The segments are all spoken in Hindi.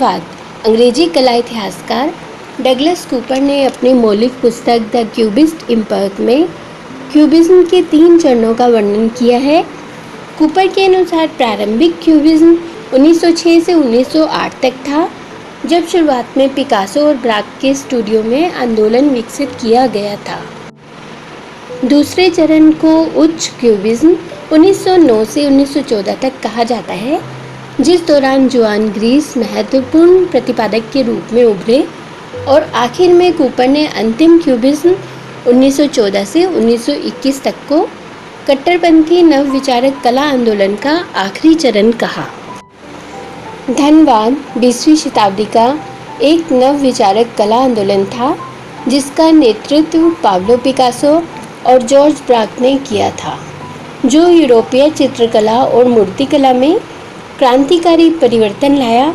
धन्यवाद। अंग्रेजी कला इतिहासकार डगलस कूपर ने अपनी मौलिक पुस्तक द क्यूबिस्ट इम्पर्क में क्यूबिज्म के 3 चरणों का वर्णन किया है। कूपर के अनुसार प्रारंभिक क्यूबिज्म 1906 से 1908 तक था, जब शुरुआत में पिकासो और ब्राक के स्टूडियो में आंदोलन विकसित किया गया था। दूसरे चरण को उच्च क्यूबिज्म 1909 से 1914 तक कहा जाता है, जिस दौरान जुआन ग्रीस महत्वपूर्ण प्रतिपादक के रूप में उभरे, और आखिर में कूपर ने अंतिम क्यूबिज्म 1914 से 1921 तक को कट्टरपंथी नवविचारक कला आंदोलन का आखिरी चरण कहा। धन्यवाद 20वीं शताब्दी का एक नवविचारक कला आंदोलन था, जिसका नेतृत्व पाब्लो पिकासो और जॉर्ज ब्राक ने किया था, जो यूरोपीय चित्रकला और मूर्तिकला में क्रांतिकारी परिवर्तन लाया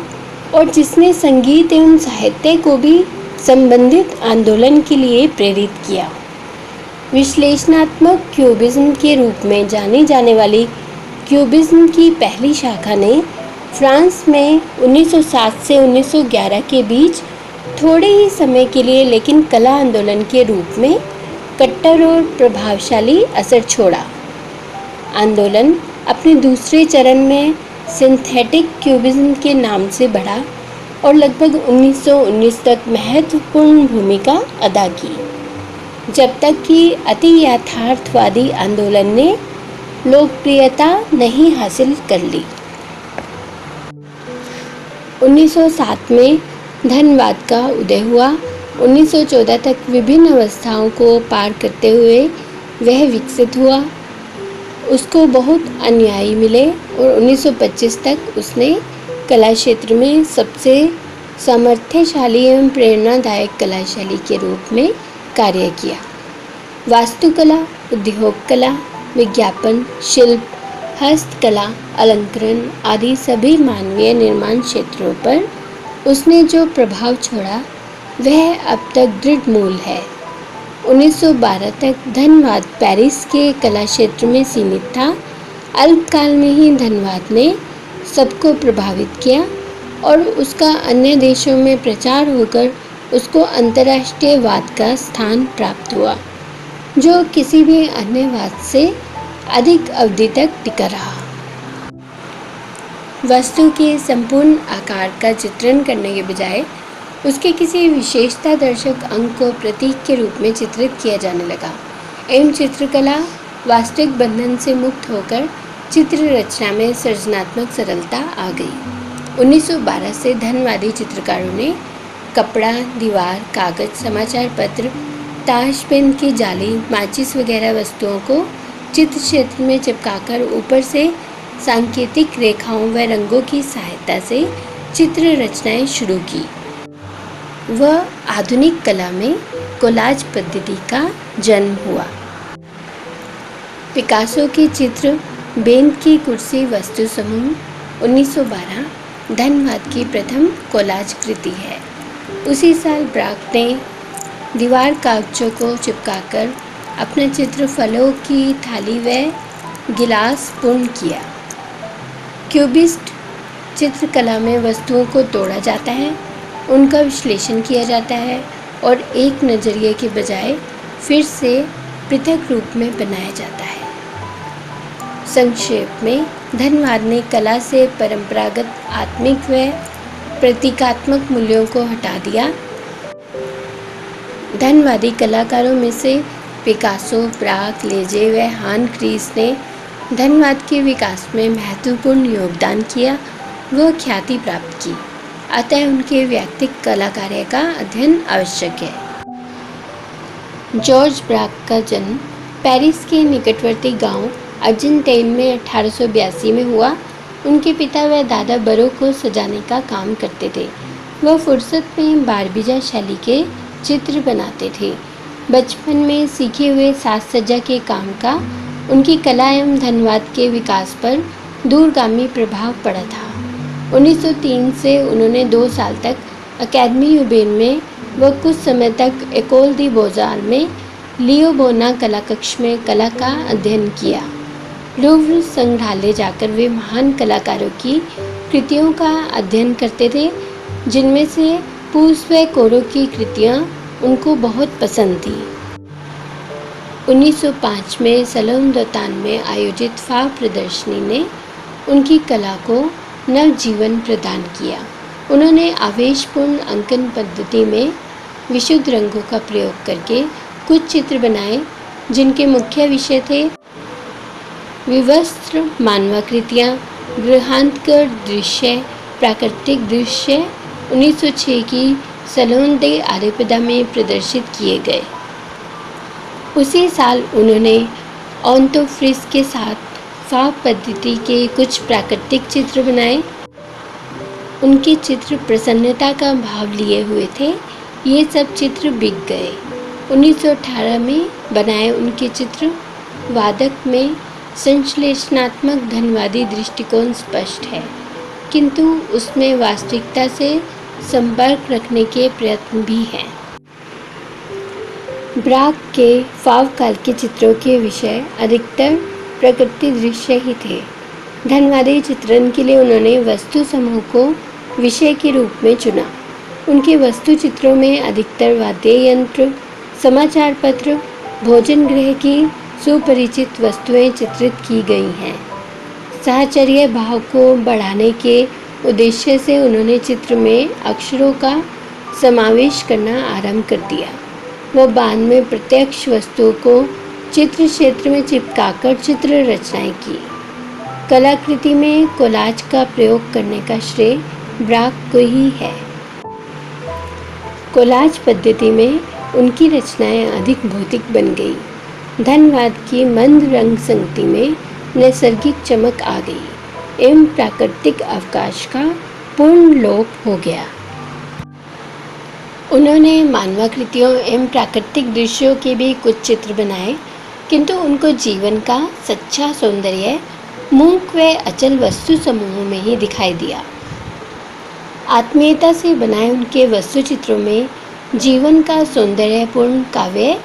और जिसने संगीत एवं साहित्य को भी संबंधित आंदोलन के लिए प्रेरित किया। विश्लेषणात्मक क्यूबिज्म के रूप में जानी जाने वाली क्यूबिज्म की पहली शाखा ने फ्रांस में 1907 से 1911 के बीच थोड़े ही समय के लिए लेकिन कला आंदोलन के रूप में कट्टर और प्रभावशाली असर छोड़ा। आंदोलन अपने दूसरे चरण में सिंथेटिक क्यूबिज्म के नाम से बढ़ा और लगभग 1919 तक महत्वपूर्ण भूमिका अदा की, जब तक कि अति यथार्थवादी आंदोलन ने लोकप्रियता नहीं हासिल कर ली। 1907 में धन्यवाद का उदय हुआ। 1914 तक विभिन्न अवस्थाओं को पार करते हुए वह विकसित हुआ। उसको बहुत अनुयायी मिले और 1925 तक उसने कला क्षेत्र में सबसे सामर्थ्यशाली एवं प्रेरणादायक कला शैली के रूप में कार्य किया। वास्तुकला, उद्योग कला, विज्ञापन, शिल्प, हस्तकला, अलंकरण आदि सभी मानवीय निर्माण क्षेत्रों पर उसने जो प्रभाव छोड़ा वह अब तक दृढ़ मूल है। 1912 तक धन्यवाद पेरिस के कला क्षेत्र में सीमित था। अल्पकाल में ही धन्यवाद ने सबको प्रभावित किया और उसका अन्य देशों में प्रचार होकर उसको अंतर्राष्ट्रीय वाद का स्थान प्राप्त हुआ, जो किसी भी अन्य वाद से अधिक अवधि तक टिका रहा। वस्तु के संपूर्ण आकार का चित्रण करने के बजाय उसके किसी विशेषता दर्शक अंग को प्रतीक के रूप में चित्रित किया जाने लगा एवं चित्रकला वास्तविक बंधन से मुक्त होकर चित्र रचना में सृजनात्मक सरलता आ गई। 1912 से धन्यवादी चित्रकारों ने कपड़ा, दीवार, कागज, समाचार पत्र, ताश पेन की जाली, माचिस वगैरह वस्तुओं को चित्र क्षेत्र में चिपकाकर ऊपर से सांकेतिक रेखाओं व रंगों की सहायता से चित्र रचनाएं शुरू की। वह आधुनिक कला में कोलाज पद्धति का जन्म हुआ। पिकासो के चित्र बेंत की कुर्सी वस्तु समूह 1912 धन्यवाद की प्रथम कोलाज कृति है। उसी साल ब्राक ने दीवार कागजों को चिपकाकर अपना चित्र फलों की थाली व गिलास पूर्ण किया। क्यूबिस्ट चित्रकला में वस्तुओं को तोड़ा जाता है, उनका विश्लेषण किया जाता है और एक नज़रिए के बजाय फिर से पृथक रूप में बनाया जाता है। संक्षेप में धन्यवाद ने कला से परंपरागत आत्मिक व प्रतीकात्मक मूल्यों को हटा दिया। धन्यवादी कलाकारों में से पिकासो, ब्राक, लेजे व हान क्रीस ने धन्यवाद के विकास में महत्वपूर्ण योगदान किया व ख्याति प्राप्त की। अतः उनके व्यक्तिगत कला कार्य का अध्ययन आवश्यक है। जॉर्ज ब्राक का जन्म पेरिस के निकटवर्ती गांव अर्जेंटाइन में 1882 में हुआ। उनके पिता व दादा बरों को सजाने का काम करते थे। वह फुर्सत में बारबीजा शैली के चित्र बनाते थे। बचपन में सीखे हुए साज सज्जा के काम का उनकी कला एवं धन्यवाद के विकास पर दूरगामी प्रभाव पड़ा था। 1903 से उन्होंने 2 साल तक अकेडमी यूबेन में व कुछ समय तक एकोल दी बोजार में लियो बोना कला कक्ष में कला का अध्ययन किया। लूव्र संग्रहालय जाकर वे महान कलाकारों की कृतियों का अध्ययन करते थे। जिनमें से पूस व कोरो की कृतियाँ उनको बहुत पसंद थीं। 1905 में सलोन दोतान में आयोजित फाव प्रदर्शनी ने उनकी कला को नवजीवन प्रदान किया। उन्होंने आवेशपूर्ण अंकन पद्धति में विशुद्ध रंगों का प्रयोग करके कुछ चित्र बनाए, जिनके मुख्य विषय थे विवस्त्र मानवाकृतियाँ, गृहांतकर दृश्य, प्राकृतिक दृश्य। 1906 की सलोन दे आरेपदा में प्रदर्शित किए गए। उसी साल उन्होंने ऑन्तो फ्रिस के साथ फाव पद्धति के कुछ प्राकृतिक चित्र बनाए। उनके चित्र प्रसन्नता का भाव लिए हुए थे। ये सब चित्र बिक गए। 1918 में बनाए उनके चित्र वादक में संश्लेषणात्मक धनवादी दृष्टिकोण स्पष्ट है, किंतु उसमें वास्तविकता से संपर्क रखने के प्रयत्न भी हैं। ब्राक के फाव काल के चित्रों के विषय अधिकतर प्रकृति दृश्य ही थे। धनवादी चित्रण के लिए उन्होंने वस्तु समूह को विषय के रूप में चुना। उनके वस्तु चित्रों में अधिकतर वाद्य यंत्र, समाचार पत्र, भोजन गृह की सुपरिचित वस्तुएं चित्रित की गई हैं। साहचर्य भाव को बढ़ाने के उद्देश्य से उन्होंने चित्र में अक्षरों का समावेश करना आरंभ कर दिया। वह बाद में प्रत्यक्ष वस्तुओं को चित्र क्षेत्र में चिपकाकर चित्र रचनाएं की। कलाकृति में कोलाज का प्रयोग करने का श्रेय ब्राक को ही है। कोलाज पद्धति में उनकी रचनाएं अधिक भौतिक बन गई। धनवाद की मंद रंग संगति में नैसर्गिक चमक आ गई एवं प्राकृतिक अवकाश का पूर्ण लोप हो गया। उन्होंने मानवाकृतियों एवं प्राकृतिक दृश्यों के भी कुछ चित्र बनाए, किंतु उनको जीवन का सच्चा सौंदर्य मूक व अचल वस्तु समूहों में ही दिखाई दिया। आत्मीयता से बनाए उनके वस्तु चित्रों में जीवन का सौंदर्यपूर्ण काव्य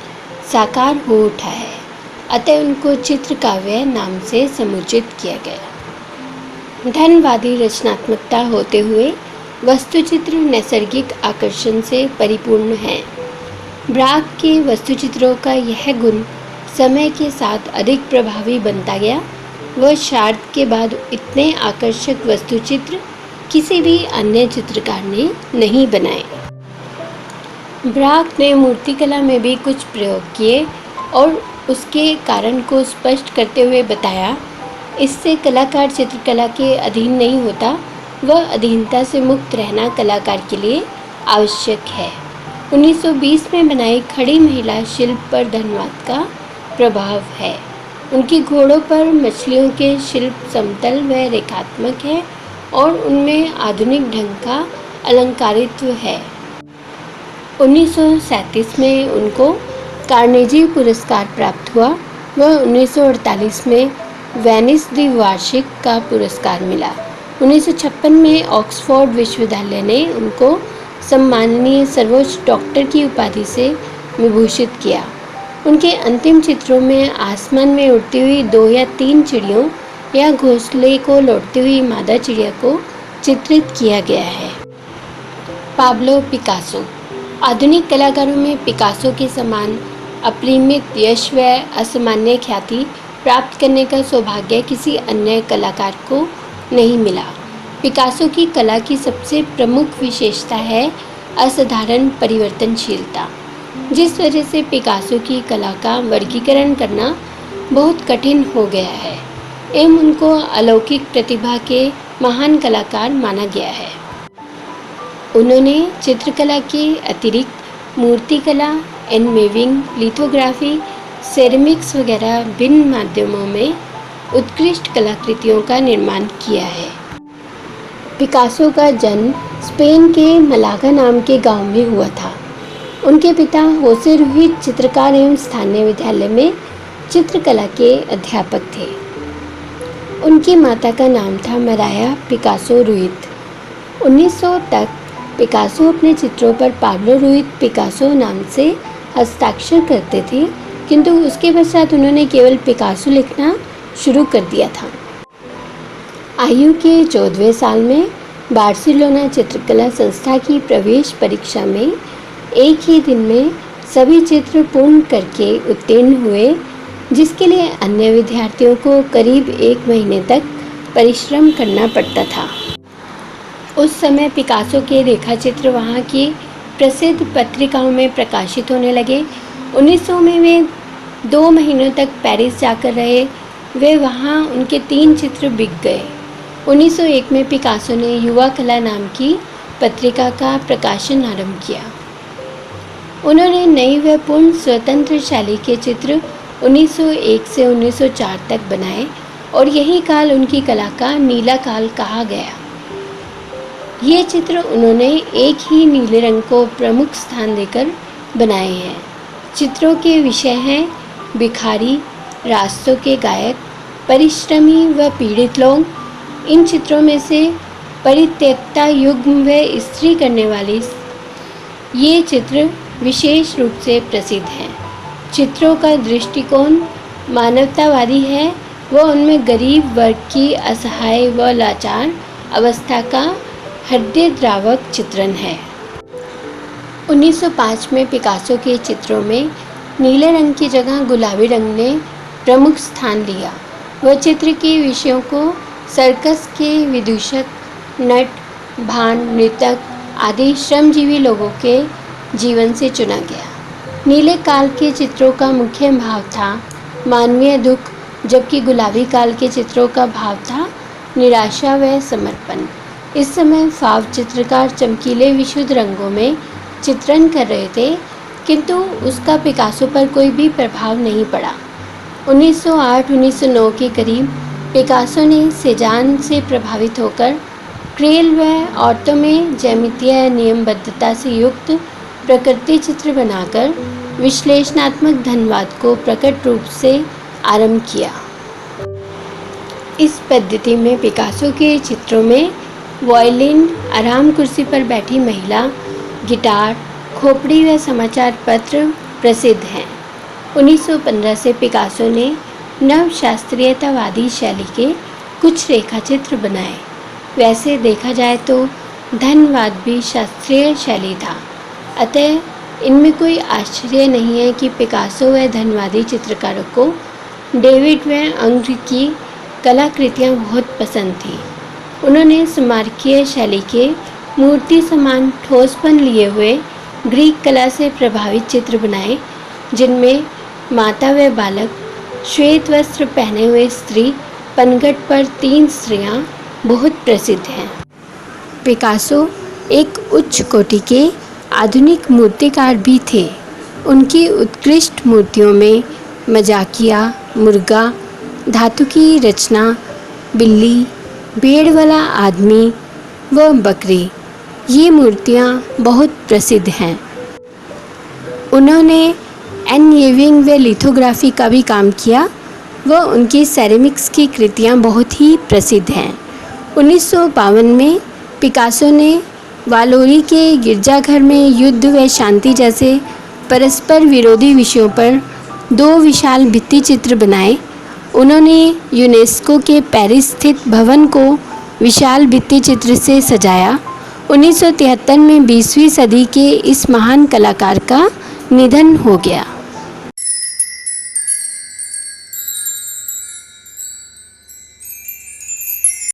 साकार हो उठा है, अतः उनको चित्र काव्य नाम से समुचित किया गया। धनवादी रचनात्मकता होते हुए वस्तुचित्र नैसर्गिक आकर्षण से परिपूर्ण हैं। ब्राक के वस्तुचित्रों का यह गुण समय के साथ अधिक प्रभावी बनता गया। वह शार्द के बाद इतने आकर्षक वस्तुचित्र किसी भी अन्य चित्रकार ने नहीं बनाए। ब्राक ने मूर्तिकला में भी कुछ प्रयोग किए और उसके कारण को स्पष्ट करते हुए बताया, इससे कलाकार चित्रकला के अधीन नहीं होता, वह अधीनता से मुक्त रहना कलाकार के लिए आवश्यक है। 1920 में बनाई खड़ी महिला शिल्प पर धनवाद का प्रभाव है। उनकी घोड़ों पर मछलियों के शिल्प समतल व रेखात्मक है और उनमें आधुनिक ढंग का अलंकारित्व है। 1937 में उनको कार्नेजी पुरस्कार प्राप्त हुआ। वह 1948 में वेनिस द्विवार्षिक का पुरस्कार मिला। 1956 में ऑक्सफोर्ड विश्वविद्यालय ने उनको सम्माननीय सर्वोच्च डॉक्टर की उपाधि से विभूषित किया। उनके अंतिम चित्रों में आसमान में उड़ती हुई 2 या 3 चिड़ियों या घोंसले को लौटती हुई मादा चिड़िया को चित्रित किया गया है। Pablo Picasso. आधुनिक कलाकारों में पिकासो के समान अपरिमित यश व असामान्य ख्याति प्राप्त करने का सौभाग्य किसी अन्य कलाकार को नहीं मिला। पिकासो की कला की सबसे प्रमुख विशेषता है असाधारण परिवर्तनशीलता, जिस वजह से पिकासो की कला का वर्गीकरण करना बहुत कठिन हो गया है एवं उनको अलौकिक प्रतिभा के महान कलाकार माना गया है। उन्होंने चित्रकला के अतिरिक्त मूर्तिकला, एनमेविंग, लिथोग्राफी, सेरेमिक्स वगैरह भिन्न माध्यमों में उत्कृष्ट कलाकृतियों का निर्माण किया है। पिकासो का जन्म स्पेन के मलागा नाम के गांव में हुआ था। उनके पिता होसे रुइज चित्रकार एवं स्थानीय विद्यालय में चित्रकला के अध्यापक थे। उनकी माता का नाम था मराया पिकासो रुइज। 1900 तक पिकासो अपने चित्रों पर पाब्लो रुइज पिकासो नाम से हस्ताक्षर करते थे, किंतु उसके पश्चात उन्होंने केवल पिकासो लिखना शुरू कर दिया था। आयु के 14वें साल में बार्सिलोना चित्रकला संस्था की प्रवेश परीक्षा में एक ही दिन में सभी चित्र पूर्ण करके उत्तीर्ण हुए, जिसके लिए अन्य विद्यार्थियों को करीब 1 महीने तक परिश्रम करना पड़ता था। उस समय पिकासो के रेखाचित्र वहाँ की प्रसिद्ध पत्रिकाओं में प्रकाशित होने लगे। 1900 में वे 2 महीनों तक पेरिस जाकर रहे। वे वहाँ उनके 3 चित्र बिक गए। 1901 में पिकासो ने युवा कला नाम की पत्रिका का प्रकाशन आरंभ किया। उन्होंने नई व पूर्ण स्वतंत्र शैली के चित्र 1901 से 1904 तक बनाए और यही काल उनकी कला का नीला काल कहा गया। ये चित्र उन्होंने एक ही नीले रंग को प्रमुख स्थान देकर बनाए हैं। चित्रों के विषय हैं भिखारी, रास्तों के गायक, परिश्रमी व पीड़ित लोग। इन चित्रों में से परित्यक्ता युग्म व स्त्री करने वाली ये चित्र विशेष रूप से प्रसिद्ध हैं। चित्रों का दृष्टिकोण मानवतावादी है। वह उनमें गरीब वर्ग की असहाय व लाचार अवस्था का हृदयद्रावक चित्रण है। 1905 में पिकासो के चित्रों में नीले रंग की जगह गुलाबी रंग ने प्रमुख स्थान लिया। वह चित्र के विषयों को सर्कस के विदूषक, नट, भान, नृतक आदि श्रमजीवी लोगों के जीवन से चुना गया। नीले काल के चित्रों का मुख्य भाव था मानवीय दुख, जबकि गुलाबी काल के चित्रों का भाव था निराशा व समर्पण। इस समय फाव चित्रकार चमकीले विशुद्ध रंगों में चित्रण कर रहे थे, किंतु उसका पिकासो पर कोई भी प्रभाव नहीं पड़ा। 1908-1909 के करीब पिकासो ने सेजान से प्रभावित होकर क्रेल व औरतों में ज्यामितीय नियमबद्धता से युक्त प्रकृति चित्र बनाकर विश्लेषणात्मक धनवाद को प्रकट रूप से आरंभ किया। इस पद्धति में पिकासो के चित्रों में वायलिन, आराम कुर्सी पर बैठी महिला, गिटार, खोपड़ी व समाचार पत्र प्रसिद्ध हैं। 1915 से पिकासो ने नव शास्त्रीयतावादी शैली के कुछ रेखाचित्र बनाए। वैसे देखा जाए तो धनवाद भी शास्त्रीय शैली था, अतः इनमें कोई आश्चर्य नहीं है कि पिकासो व धनवादी चित्रकारों को डेविड व अंग्र की कलाकृतियाँ बहुत पसंद थी। उन्होंने स्मारकीय शैली के मूर्ति समान ठोसपन लिए हुए ग्रीक कला से प्रभावित चित्र बनाए, जिनमें माता व बालक, श्वेत वस्त्र पहने हुए स्त्री, पनघट पर 3 स्त्रियां बहुत प्रसिद्ध हैं। पिकासो एक उच्च कोटि के आधुनिक मूर्तिकार भी थे। उनकी उत्कृष्ट मूर्तियों में मजाकिया, मुर्गा, धातु की रचना, बिल्ली, भेड़ वाला आदमी व बकरी, ये मूर्तियाँ बहुत प्रसिद्ध हैं। उन्होंने एनएविंग व लिथोग्राफी का भी काम किया व उनकी सेरेमिक्स की कृतियाँ बहुत ही प्रसिद्ध हैं। 1952 में पिकासो ने वालोरी के गिरजाघर में युद्ध व शांति जैसे परस्पर विरोधी विषयों पर 2 विशाल भित्ति चित्र बनाए। उन्होंने यूनेस्को के पेरिस स्थित भवन को विशाल भित्ति चित्र से सजाया। 1973 में 20वीं सदी के इस महान कलाकार का निधन हो गया।